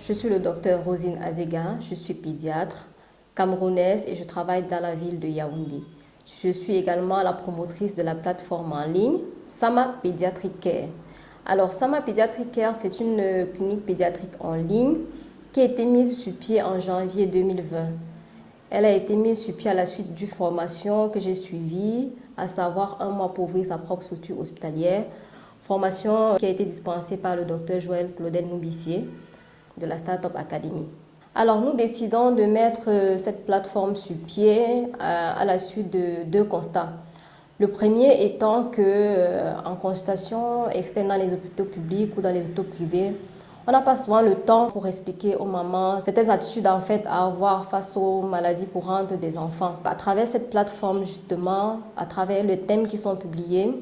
Je suis le docteur Rosine Azega, je suis pédiatre camerounaise et je travaille dans la ville de Yaoundé. Je suis également la promotrice de la plateforme en ligne Sama Pediatric Care. Alors Sama Pediatric Care, c'est une clinique pédiatrique en ligne qui a été mise sur pied en janvier 2020. Elle a été mise sur pied à la suite d'une formation que j'ai suivie, à savoir 1 mois pour ouvrir sa propre structure hospitalière, formation qui a été dispensée par le docteur Joël Claudel Noubissier de la Startup Academy. Alors nous décidons de mettre cette plateforme sur pied à la suite de 2 constats. Le premier étant que en consultation externe dans les hôpitaux publics ou dans les hôpitaux privés, on n'a pas souvent le temps pour expliquer aux mamans certaines attitudes en fait à avoir face aux maladies courantes des enfants. À travers cette plateforme justement, à travers les thèmes qui sont publiés,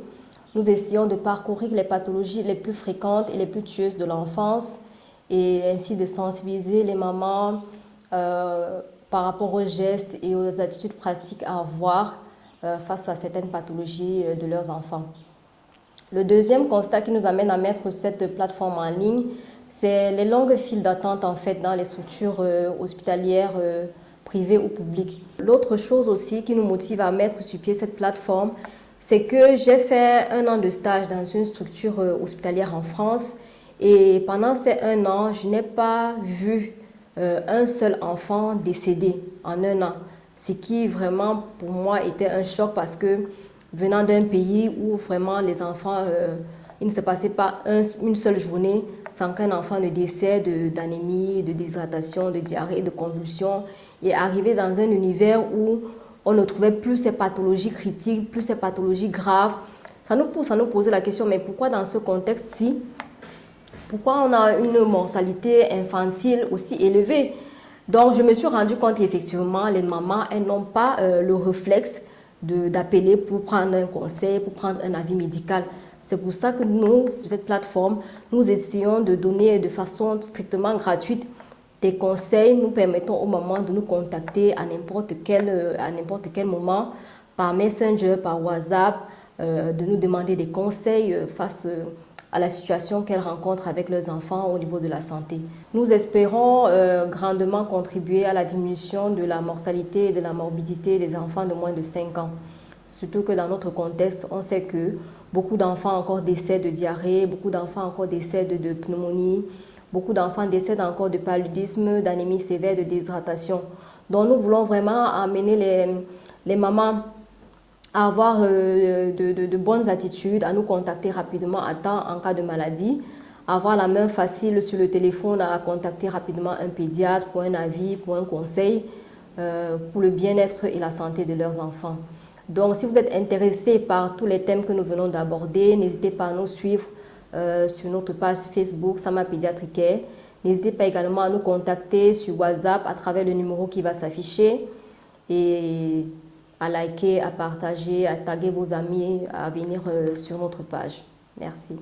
nous essayons de parcourir les pathologies les plus fréquentes et les plus tueuses de l'enfance et ainsi de sensibiliser les mamans par rapport aux gestes et aux attitudes pratiques à avoir face à certaines pathologies de leurs enfants. Le deuxième constat qui nous amène à mettre cette plateforme en ligne, c'est les longues files d'attente en fait dans les structures hospitalières privées ou publiques. L'autre chose aussi qui nous motive à mettre sur pied cette plateforme, c'est que j'ai fait 1 an de stage dans une structure hospitalière en France et pendant ces 1 an, je n'ai pas vu un seul enfant décédé en 1 an. Ce qui vraiment pour moi était un choc parce que venant d'un pays où vraiment les enfants, il ne se passait pas une seule journée sans qu'un enfant ne décède d'anémie, de déshydratation, de diarrhée, de convulsions, et arriver dans un univers où on ne trouvait plus ces pathologies critiques, plus ces pathologies graves. Ça nous pousse à nous poser la question, mais pourquoi dans ce contexte-ci, pourquoi on a une mortalité infantile aussi élevée? Donc je me suis rendu compte qu'effectivement les mamans, elles n'ont pas le réflexe d'appeler pour prendre un conseil, pour prendre un avis médical. C'est pour ça que nous, sur cette plateforme, nous essayons de donner de façon strictement gratuite des conseils. Nous permettons aux mamans de nous contacter à n'importe quel moment, par Messenger, par WhatsApp, de nous demander des conseils face à la situation qu'elles rencontrent avec leurs enfants au niveau de la santé. Nous espérons grandement contribuer à la diminution de la mortalité et de la morbidité des enfants de moins de 5 ans. Surtout que dans notre contexte, on sait que beaucoup d'enfants encore décèdent de diarrhée, beaucoup d'enfants encore décèdent de pneumonie, beaucoup d'enfants décèdent encore de paludisme, d'anémie sévère, de déshydratation. Donc nous voulons vraiment amener les mamans à avoir de bonnes attitudes, à nous contacter rapidement à temps en cas de maladie, avoir la main facile sur le téléphone à contacter rapidement un pédiatre pour un avis, pour un conseil, pour le bien-être et la santé de leurs enfants. Donc, si vous êtes intéressé par tous les thèmes que nous venons d'aborder, n'hésitez pas à nous suivre sur notre page Facebook Sama Pediatric Care. N'hésitez pas également à nous contacter sur WhatsApp à travers le numéro qui va s'afficher et à liker, à partager, à taguer vos amis, à venir sur notre page. Merci.